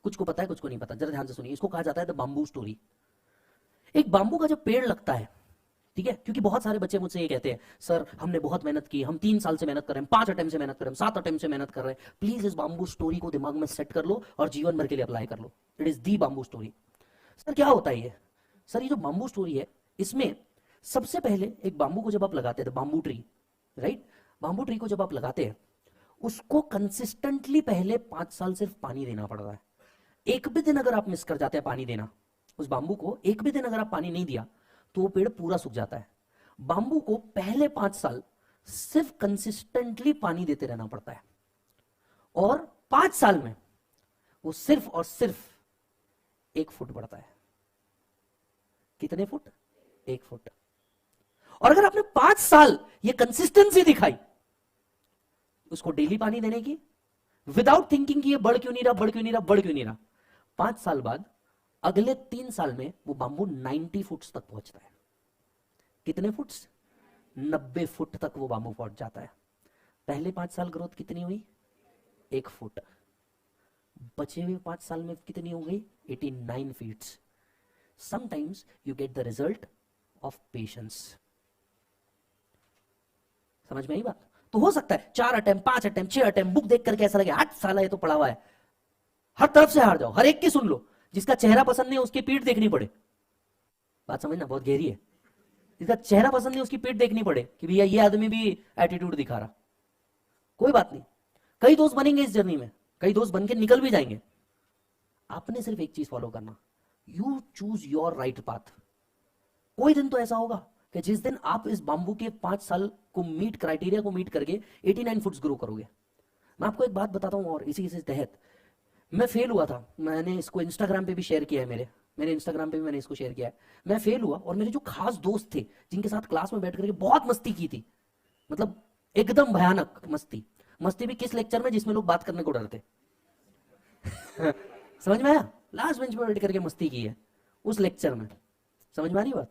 कुछ को पता है कुछ को नहीं पता, जरा ध्यान से सुनिए। इसको कहा जाता है द बाम्बू स्टोरी। एक बाम्बू का जब पेड़ लगता है, ठीक है, क्योंकि बहुत सारे बच्चे मुझसे ये कहते हैं सर हमने बहुत मेहनत की, हम 3 साल से मेहनत कर रहे हैं, 5 अटेम्प्ट से मेहनत कर रहे हैं, 7 अटेम्प्ट से मेहनत कर रहे हैं, प्लीज इस बाम्बू स्टोरी को दिमाग में सेट कर लो और जीवन भर के लिए अप्लाई कर लो। It is the bamboo story. Sir क्या होता है ये? सर ये जो बाम्बू स्टोरी है, इसमें सबसे पहले एक बाम्बू को जब आप लगाते हैं, bamboo tree, right, bamboo tree को जब आप लगाते हैं, उसको कंसिस्टेंटली पहले 5 साल सिर्फ पानी देना पड़ रहा है। एक भी दिन अगर आप मिस कर जाते हैं पानी देना, उस बाम्बू को एक भी दिन अगर आप पानी नहीं दिया तो वो पेड़ पूरा सूख जाता है। बाम्बू को पहले 5 साल सिर्फ कंसिस्टेंटली पानी देते रहना पड़ता है, और 5 साल में वो सिर्फ और सिर्फ 1 फुट बढ़ता है। कितने फुट? 1 फुट। और अगर आपने 5 साल ये कंसिस्टेंसी दिखाई उसको डेली पानी देने की, विदाउट थिंकिंग कि ये बढ़ क्यों नहीं रहा, बढ़ क्यों नहीं रहा, बढ़ क्यों नहीं रहा, 5 साल बाद अगले 3 साल में वो बाम्बू 90 फुट तक पहुंचता है। कितने फुट? 90 फुट तक वो बाम्बू पहुंच जाता है। पहले 5 साल ग्रोथ कितनी हुई? 1 फुट। बचे हुए 5 साल में कितनी हो गई? 89 feet. Sometimes you get the result of patience. समझ में आई बात? तो हो सकता है 4 अटेम्प्ट, 5 अटेम्प्ट, 6 अटेम्प्ट, बुक देख करके ऐसा लगे 8 साल ये तो पढ़ा हुआ है, हर तरफ से हार जाओ, हर एक की सुन लो, जिसका चेहरा पसंद नहीं उसकी पीठ देखनी पड़े। बात समझना बहुत गहरी है। जिसका चेहरा पसंद नहीं उसकी पीठ देखनी पड़े कि भैया ये आदमी भी एटीट्यूड दिखा रहा। कोई बात नहीं, कई दोस्त बनेंगे इस जर्नी में, कई दोस्त बन के निकल भी जाएंगे। आपने सिर्फ एक चीज फॉलो करना, you choose your right path. कोई दिन तो ऐसा होगा कि जिस दिन आप इस बाम्बू के 5 साल को मीट, क्राइटेरिया को मीट करके 89 फुट्स ग्रो करोगे। मैं आपको एक बात बताता हूं, और इसी के तहत मैं फेल हुआ था। मैंने इसको इंस्टाग्राम पे भी शेयर किया है, मेरे इंस्टाग्राम पे भी मैंने इसको शेयर किया है। मैं फेल हुआ और मेरे जो खास दोस्त थे जिनके साथ क्लास में बैठ करके बहुत मस्ती की थी, मतलब एकदम भयानक मस्ती। मस्ती भी किस लेक्चर में? जिसमें लोग बात करने को डरते। समझ में आया? लास्ट बेंच पर बैठ करके मस्ती की है उस लेक्चर में। समझ में आ रही बात?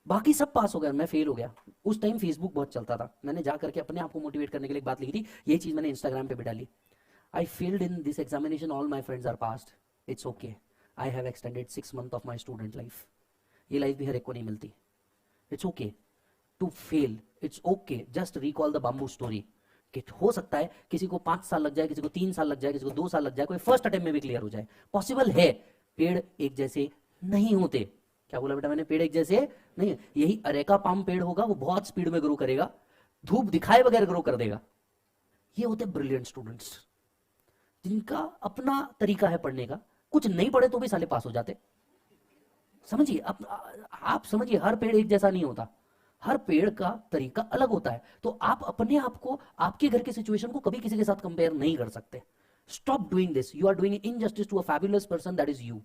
बाकी सब पास हो गया, मैं फेल हो गया। उस टाइम फेसबुक बहुत चलता था, मैंने जा करके अपने आप को मोटिवेट करने के लिए एक बात लिखी थी, ये चीज मैंने इंस्टाग्राम पे भी डाली। I failed in this examination, all my friends are passed. It's okay. I have extended 6 months of my student life. ये लाइफ भी हर एक को नहीं मिलती। It's okay to fail. It's okay. Just recall the bamboo story. कि हो सकता है किसी को 5 साल लग जाए, किसी को 3 साल लग जाए, किसी को 2 साल लग जाए, कोई फर्स्ट अटेम्प्ट में भी क्लियर हो जाए। पॉसिबल है। पेड़ एक जैसे नहीं होते। क्या बोला बेटा मैंने? पेड़ एक जैसे नहीं। यही अरेका पाम पेड़ होगा, वो बहुत स्पीड में ग्रो करेगा, धूप दिखाए बगैर ग्रो कर देगा। ये होते ब्रिलियंट स्टूडेंट्स जिनका अपना तरीका है पढ़ने का। कुछ नहीं पढ़े तो भी साले पास हो जाते। समझिए, आप समझिए, हर पेड़ एक जैसा नहीं होता, हर पेड़ का तरीका अलग होता है। तो आप अपने आप को, आपके घर की सिचुएशन को कभी किसी के साथ कंपेयर नहीं कर सकते। Stop doing this. You are doing injustice to a fabulous person, that is you.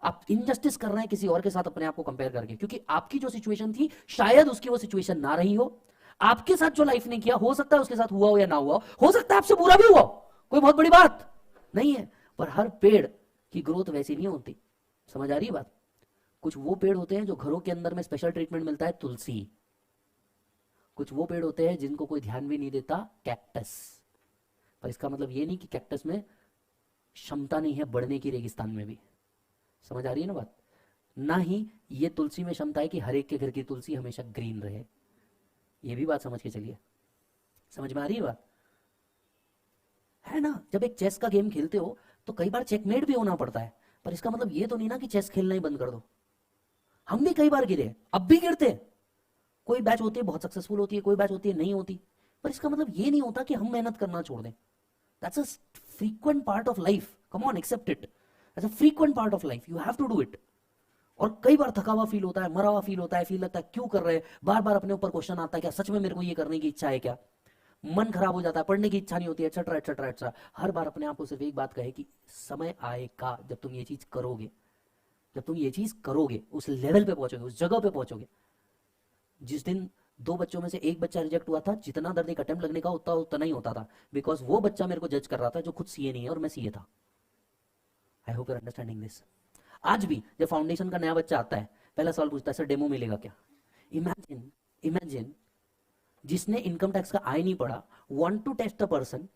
आप इनजस्टिस कर रहे हैं किसी और के साथ अपने आप को कंपेयर करके, क्योंकि आपकी जो सिचुएशन थी शायद उसकी वो सिचुएशन ना रही हो। आपके साथ जो लाइफ ने किया हो सकता है उसके साथ हुआ हो या ना हुआ हो सकता है आपसे बुरा भी हुआ हो, कोई बहुत बड़ी बात नहीं है। पर हर पेड़ की ग्रोथ वैसी नहीं होती। समझ आ रही है बात? कुछ वो पेड़ होते हैं जो घरों के अंदर में स्पेशल ट्रीटमेंट मिलता है, तुलसी। कुछ वो पेड़ होते हैं जिनको कोई ध्यान भी नहीं देता, कैक्टस। पर इसका मतलब ये नहीं कि कैक्टस में क्षमता नहीं है बढ़ने की, रेगिस्तान में भी। समझ आ रही है ना बात? ना ही ये तुलसी में क्षमता है कि हर एक के घर की तुलसी हमेशा ग्रीन रहे। ये भी बात समझ के चलिए। समझ में आ रही है बात? है ना? जब एक चेस का गेम खेलते हो तो कई बार चेकमेट भी होना पड़ता है, पर इसका मतलब ये तो नहीं ना कि चेस खेलना ही बंद कर दो। हम भी कई बार गिरे, अब भी गिरते हैं। कोई बैच होती है बहुत सक्सेसफुल होती है, कोई बैच होती है नहीं होती, पर इसका मतलब ये नहीं होता कि हम मेहनत करना छोड़ दें। That's a frequent part of life. Come on, accept it as a frequent part of life. You have to do it. और कई बार थका हुआ फील होता है, मरा हुआ फील होता है, फील लगता है क्यों कर रहे हैं, बार बार अपने ऊपर क्वेश्चन आता है, क्या सच में मेरे को ये करने की इच्छा है क्या? मन खराब हो जाता है, पढ़ने की इच्छा नहीं होती, एक्सेट्रा एक्सेट्रा एक्सेट्रा। हर बार अपने आप को सिर्फ एक बात कहे कि समय आएगा जब तुम ये चीज करोगे, जब तुम ये चीज करोगे, उस लेवल पे पहुंचोगे, उस जगह पे पहुंचोगे। जिस दिन 2 बच्चों में से एक बच्चा रिजेक्ट हुआ था, जितना दर्द एक अटेम्प्ट लगने का उतना ही होता था, बिकॉज वो बच्चा मेरे को जज कर रहा था जो खुद सीए नहीं है और मैं सीए था। I hope you are understanding this. आज भी जब फाउंडेशन का नया बच्चा आता है, पहला सवाल पूछता है, सर डेमो मिलेगा क्या? इमेजिन जिसने इनकम टैक्स का आय नहीं पढ़ा, want to test a person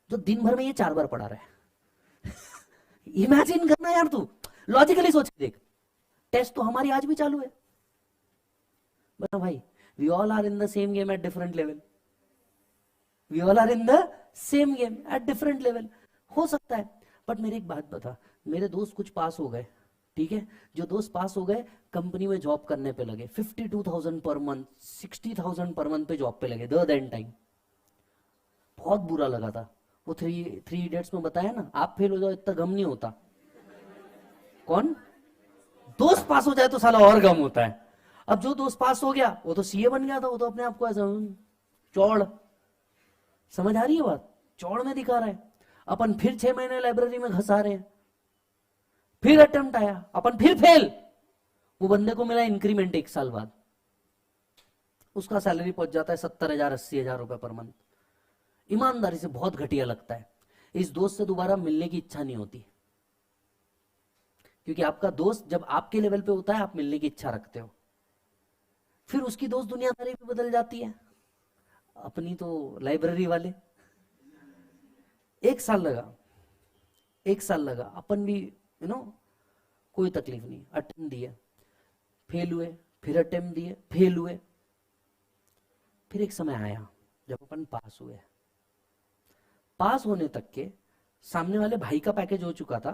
जो दिन भर में ये 4 बार पढ़ा रहा है। इमेजिन करना यार, तू लॉजिकली सोच के देख। टेस्ट तो हमारी आज भी चालू है, बता भाई। We all are in the same game at different level, we all are in the same game at different level. हो सकता है, बट मेरी एक बात बता, मेरे दोस्त कुछ पास हो गए, ठीक है, जो दोस्त पास हो गए कंपनी में जॉब करने पे लगे, 52,000 पर मंथ, 60,000 पर मंथ पे जॉब पे लगे द देन टाइम। बहुत बुरा लगा था। वो थ्री इडियट्स में बताया ना, आप फेल हो जाओ इतना गम नहीं होता, कौन दोस्त पास हो जाए तो साला और गम होता है। अब जो दोस्त पास हो गया वो तो सीए बन गया था, वो तो अपने आप को ऐसा चौड़, समझ आ रही है बात, चौड़ में दिखा रहा है। अपन फिर 6 महीने लाइब्रेरी में घसा रहे हैं, फिर अटेम्प्ट आया, अपन फिर फेल। वो बंदे को मिला इंक्रीमेंट 1 साल बाद, उसका सैलरी पहुंच जाता है 70,000 80,000 रुपए पर मंथ। ईमानदारी से बहुत घटिया लगता है। इस दोस्त से दोबारा मिलने की इच्छा नहीं होती, क्योंकि आपका दोस्त जब आपके लेवल पे होता है आप मिलने की इच्छा रखते हो, फिर उसकी दोस्त दुनियादारी भी बदल जाती है। अपनी तो लाइब्रेरी वाले, 1 साल लगा, 1 साल लगा, अपन भी कोई तकलीफ नहीं, अटेम्प्ट दिए, फेल हुए, फिर अटेम्प्ट दिए, फेल हुए। फिर एक समय आया जब अपन पास हुए। पास होने तक के सामने वाले भाई का पैकेज हो चुका था,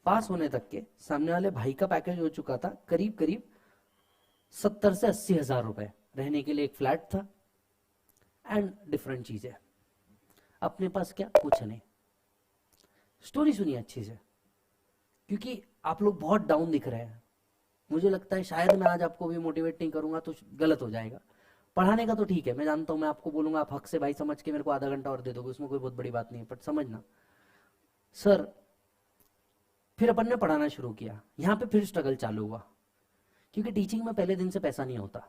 पास होने तक के सामने वाले भाई का पैकेज हो चुका था करीब करीब 70 से 80,000 रुपए, रहने के लिए एक फ्लैट था एंड डिफरेंट चीजें। अपने पास क्या, कुछ नहीं। स्टोरी सुनिए अच्छी से, क्योंकि आप लोग बहुत डाउन दिख रहे हैं। मुझे लगता है शायद मैं आज आपको भी मोटिवेट नहीं करूंगा तो गलत हो जाएगा। पढ़ाने का तो ठीक है, मैं जानता हूं, मैं आपको बोलूंगा आप हक से भाई समझ के मेरे को आधा घंटा और दे दोगे, उसमें कोई बहुत बड़ी बात नहीं है, बट समझना सर। फिर अपन ने पढ़ाना शुरू किया, यहाँ पे फिर स्ट्रगल चालू हुआ, क्योंकि टीचिंग में पहले दिन से पैसा नहीं होता।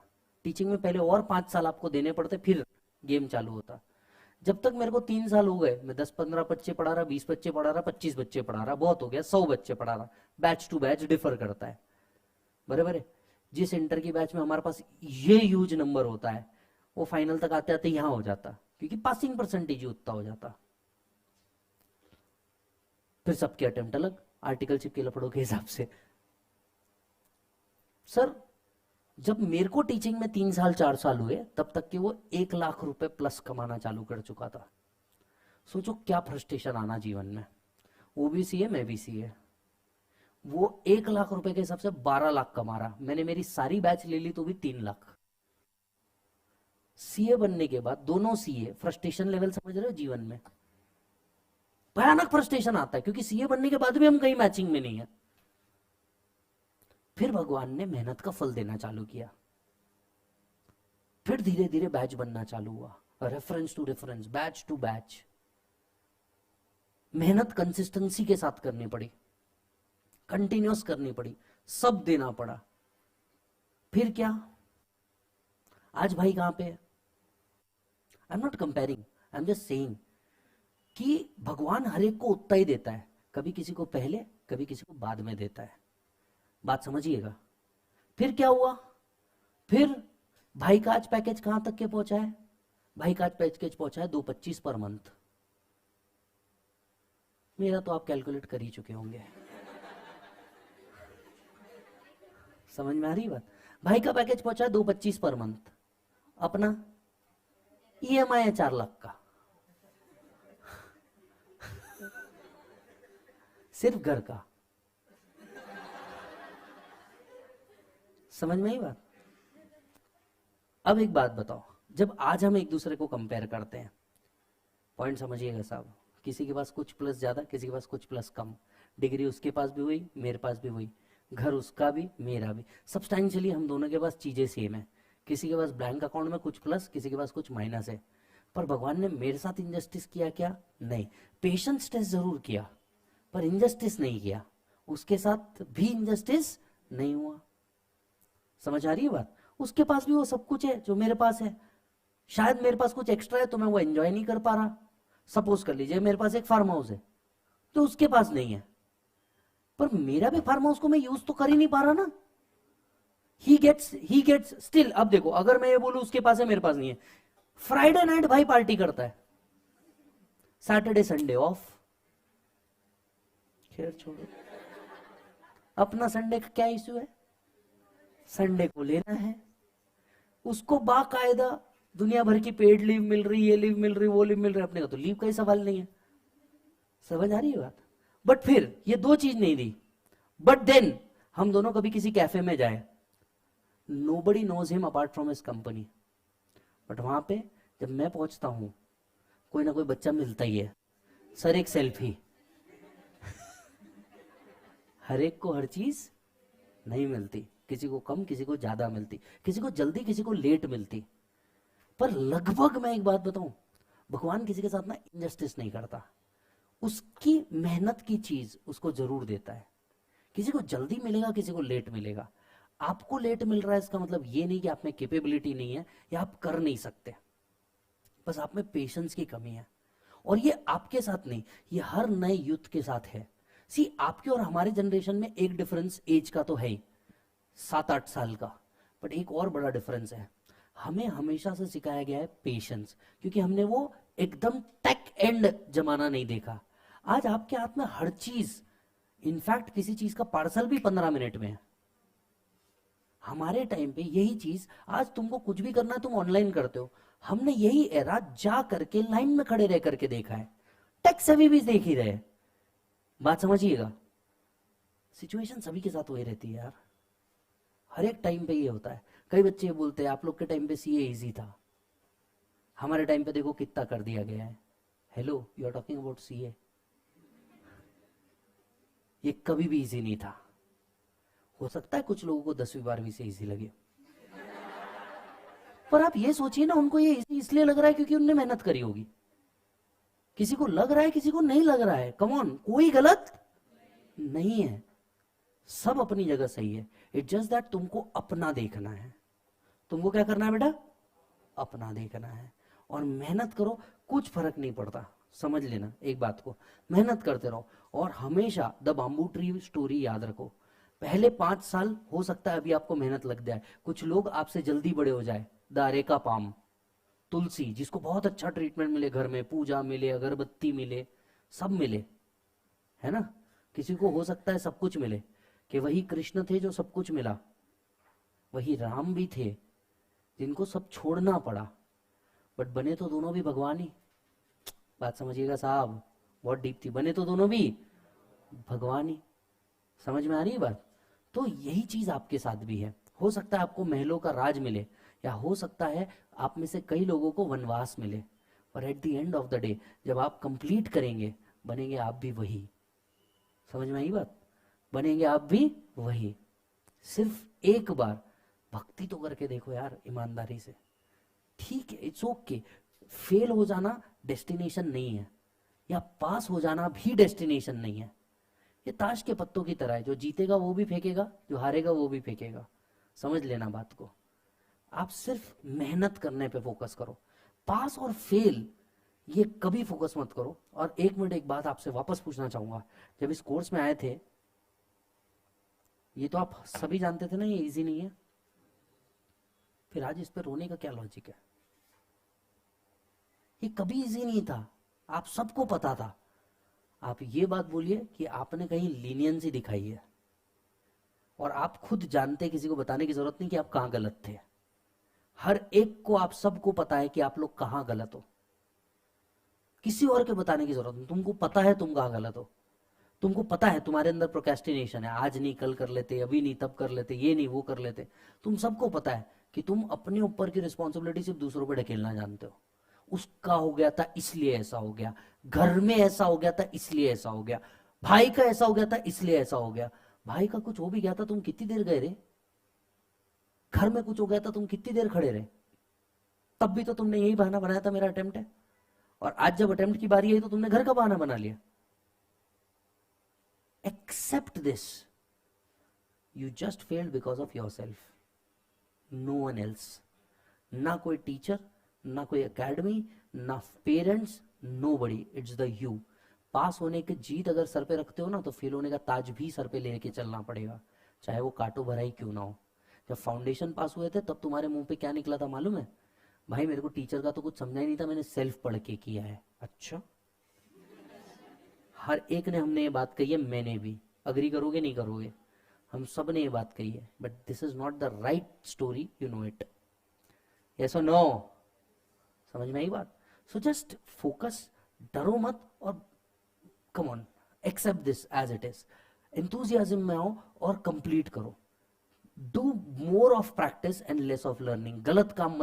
टीचिंग में पहले और 5 साल आपको देने पड़ते, फिर गेम चालू होता। जब तक मेरे को 3 साल हो गए, मैं 10-15 बच्चे पढ़ा रहा, 20 बच्चे पढ़ा रहा, 25 बच्चे पढ़ा रहा, बहुत हो गया, 100 बच्चे पढ़ा रहा। बैच टू बैच डिफर करता है, बराबर है। जिस इंटर की बैच में हमारे पास ये ह्यूज नंबर होता है, वो फाइनल तक आते आते यहां हो जाता, क्योंकि पासिंग परसेंटेज उतना हो जाता। फिर सबके अटेम्प्ट अलग, आर्टिकलशिप के लफड़ों के हिसाब से। सर जब मेरे को टीचिंग में 3 साल 4 साल हुए, तब तक के वो 1 लाख रुपए प्लस कमाना चालू कर चुका था। सोचो क्या फ्रस्ट्रेशन आना जीवन में। वो भी सीए, मैं भी सीए। वो 1 लाख रुपए के हिसाब से 12 लाख कमा रहा, मैंने मेरी सारी बैच ले ली तो भी 3 लाख। सीए बनने के बाद दोनों सीए, फ्रस्ट्रेशन लेवल समझ रहे हो जीवन में, भयानक फ्रस्ट्रेशन आता है, क्योंकि सीए बनने के बाद भी हम कहीं मैचिंग में नहीं है। फिर भगवान ने मेहनत का फल देना चालू किया, फिर धीरे धीरे बैच बनना चालू हुआ, reference to reference, batch to batch. मेहनत कंसिस्टेंसी के साथ करनी पड़ी, कंटिन्यूस करनी पड़ी, सब देना पड़ा। फिर क्या, आज भाई कहां पे है? I am not comparing, I am just saying कि भगवान हर एक को उतना ही देता है, कभी किसी को पहले, कभी किसी को बाद में देता है। बात समझिएगा। फिर क्या हुआ? फिर भाई का आज पैकेज कहां तक के पहुंचा है? भाई का आज पैकेज पहुंचा है 225 पर मंथ। मेरा तो आप कैलकुलेट कर ही चुके होंगे, समझ में आ रही बात? भाई का पैकेज पहुंचा है 225 पर मंथ। अपना ईएमआई है 4 लाख का, सिर्फ घर का। समझ में आई बात? अब एक बात बताओ, जब आज हम एक दूसरे को कंपेयर करते हैं, पॉइंट समझिएगा साहब, किसी के पास कुछ प्लस ज्यादा, किसी के पास कुछ प्लस कम, डिग्री उसके पास भी हुई, मेरे पास भी हुई, घर उसका भी मेरा भी, सब्सटेंशियली हम दोनों के पास चीजें सेम है। किसी के पास बैंक अकाउंट में कुछ प्लस, किसी के पास कुछ माइनस है। पर भगवान ने मेरे साथ इंजस्टिस किया क्या? नहीं। पेशेंस टेस्ट जरूर किया, पर इंजस्टिस नहीं किया। उसके साथ भी इंजस्टिस नहीं हुआ। समझ आ रही है बात? उसके पास भी वो सब कुछ है जो मेरे पास है, शायद मेरे पास कुछ एक्स्ट्रा है तो मैं वो एंजॉय नहीं कर पा रहा। सपोज कर लीजिए मेरे पास एक फार्म हाउस है तो उसके पास नहीं है, पर मेरा भी फार्म हाउस को मैं यूज तो कर ही नहीं पा रहा ना। He gets still. अब देखो, अगर मैं ये बोलूं उसके पास है मेरे पास नहीं है, फ्राइडे नाइट भाई पार्टी करता है, सैटरडे संडे ऑफ, खैर छोड़ो, अपना संडे का क्या इश्यू है? संडे को लेना है, उसको बाकायदा दुनिया भर की पेड लीव मिल रही, ये लीव मिल रही, वो लीव मिल रही, अपने का तो लीव का ही सवाल नहीं है। समझ आ रही है बात? बट फिर ये दो चीज नहीं दी, बट देन हम दोनों कभी किसी कैफे में जाए, nobody knows him apart from his company, but वहां पे जब मैं पहुंचता हूं कोई ना कोई बच्चा मिलता ही है, सर एक सेल्फी। हर एक को हर चीज नहीं मिलती, किसी को कम, किसी को ज्यादा मिलती, किसी को जल्दी, किसी को लेट मिलती। पर लगभग मैं एक बात बताऊं, भगवान किसी के साथ ना इनजस्टिस नहीं करता, उसकी मेहनत की चीज उसको जरूर देता है। किसी को जल्दी मिलेगा, किसी को लेट मिलेगा। आपको लेट मिल रहा है इसका मतलब ये नहीं कि आप में कैपेबिलिटी नहीं है या आप कर नहीं सकते, बस आप में पेशेंस की कमी है। और ये आपके साथ नहीं, ये हर नए यूथ के साथ है। सी, आपके और हमारे जनरेशन में एक डिफरेंस एज का तो है ही, 7-8 साल का, बट एक और बड़ा डिफरेंस है, हमें हमेशा से सिखाया गया है पेशेंस, क्योंकि हमने वो एकदम टेक एंड जमाना नहीं देखा। आज आपके हाथ में हर चीज, इनफैक्ट किसी चीज का पार्सल भी 15 मिनट में है। हमारे टाइम पे यही चीज, आज तुमको कुछ भी करना है तुम ऑनलाइन करते हो, हमने यही एरा जा करके लाइन में खड़े रह करके देखा है। टेक सभी भी देख ही रहे, बात समझिएगा। सिचुएशन सभी के साथ वही रहती है यार, हर एक टाइम पे ये होता है। कई बच्चे बोलते हैं आप लोग के टाइम पे सीए इजी था, हमारे टाइम पे देखो कितना कर दिया गया है। Hello, you are talking about CA, ये कभी भी इजी नहीं था। हो सकता है कुछ लोगों को 10वीं 12वीं से इजी लगे, पर आप ये सोचिए ना, उनको ये इजी इसलिए लग रहा है क्योंकि उनने मेहनत करी होगी। किसी को लग रहा है, किसी को नहीं लग रहा है। कम ऑन, कोई गलत नहीं है, सब अपनी जगह सही है। इट्स जस्ट दैट तुमको अपना देखना है। तुमको क्या करना है बेटा? अपना देखना है और मेहनत करो, कुछ फर्क नहीं पड़ता। समझ लेना एक बात को, मेहनत करते रहो। और हमेशा द बाम्बू ट्री स्टोरी याद रखो, पहले 5 साल हो सकता है अभी आपको मेहनत लग जाए, कुछ लोग आपसे जल्दी बड़े हो जाए। द अरेका पाम, तुलसी, जिसको बहुत अच्छा ट्रीटमेंट मिले, घर में पूजा मिले, अगरबत्ती मिले, सब मिले, है ना। किसी को हो सकता है सब कुछ मिले, कि वही कृष्ण थे जो सब कुछ मिला, वही राम भी थे जिनको सब छोड़ना पड़ा, बट बने तो दोनों भी भगवान ही। बात समझिएगा साहब, बहुत डीप थी। बने तो दोनों भी भगवान ही। समझ में आ रही है बात? तो यही चीज आपके साथ भी है। हो सकता है आपको महलों का राज मिले, या हो सकता है आप में से कई लोगों को वनवास मिले, पर at the end of the day जब आप कंप्लीट करेंगे, बनेंगे आप भी वही। समझ में आई बात? बनेंगे आप भी वही। सिर्फ एक बार भक्ति तो करके देखो यार, ईमानदारी से। ठीक है, इट्स ओके। फेल हो जाना डेस्टिनेशन नहीं है, या पास हो जाना भी डेस्टिनेशन नहीं है। ये ताश के पत्तों की तरह है, जो जीतेगा वो भी फेंकेगा, जो हारेगा वो भी फेंकेगा। समझ लेना बात को। आप सिर्फ मेहनत करने पे फोकस करो, पास और फेल ये कभी फोकस मत करो। और 1 मिनट एक बात आपसे वापस पूछना चाहूंगा, जब इस कोर्स में आए थे, ये तो आप सभी जानते थे ना ये इजी नहीं है, फिर आज इस पे रोने का क्या लॉजिक है? ये कभी इजी नहीं था, आप सबको पता था। आप ये बात बोलिए कि आपने कहीं लीनियंसी दिखाई है, और आप खुद जानते, किसी को बताने की जरूरत नहीं कि आप कहां गलत थे। हर एक को, आप सबको पता है कि आप लोग कहां गलत हो, किसी और के बताने की जरूरत नहीं। तुमको पता है तुम कहां गलत हो, तुमको पता है तुम्हारे अंदर प्रोक्रेस्टिनेशन है, आज नहीं कल कर लेते, अभी नहीं तब कर लेते, ये नहीं वो कर लेते। तुम सबको पता है कि तुम अपने ऊपर की रिस्पॉन्सिबिलिटी सिर्फ दूसरों पर ढकेलना जानते हो। उसका हो गया था इसलिए ऐसा हो गया, घर में ऐसा हो गया था इसलिए ऐसा हो गया, भाई का ऐसा हो गया था इसलिए ऐसा हो गया। भाई का कुछ हो भी गया था, तुम कितनी देर गए रे? घर में कुछ हो गया था, तुम कितनी देर खड़े रहे? तब भी तो तुमने यही बहाना बनाया था, मेरा अटेम्प्ट है। और आज जब अटेम्प्ट की बारी आई तो तुमने घर का बहाना बना लिया। Except this, you just failed because of yourself, no one else. ना कोई टीचर, ना कोई एकेडमी, ना parents, nobody, it's the you. Pass होने की जीत अगर सर पे रखते हो ना, तो फेल होने का ताज भी सर पे लेके चलना पड़ेगा, चाहे वो काटो भरा ही क्यों ना हो। जब फाउंडेशन पास हुए थे तब तुम्हारे मुंह पे क्या निकला था मालूम है? भाई मेरे को टीचर का तो कुछ समझा ही नहीं था, मैंने सेल्फ पढ़ के किया है। अच्छा, हर एक ने हमने ये बात कही है, मैंने भी, अग्री करोगे नहीं करोगे, हम सब ने ये बात कही है, but this is not the right story, you know it, yes और नो, समझ में आई बात? सो जस्ट फोकस, डरो मत, और come on, accept this as it is, enthusiasm में आओ और कंप्लीट करो, do more of practice and less of learning, गलत काम मत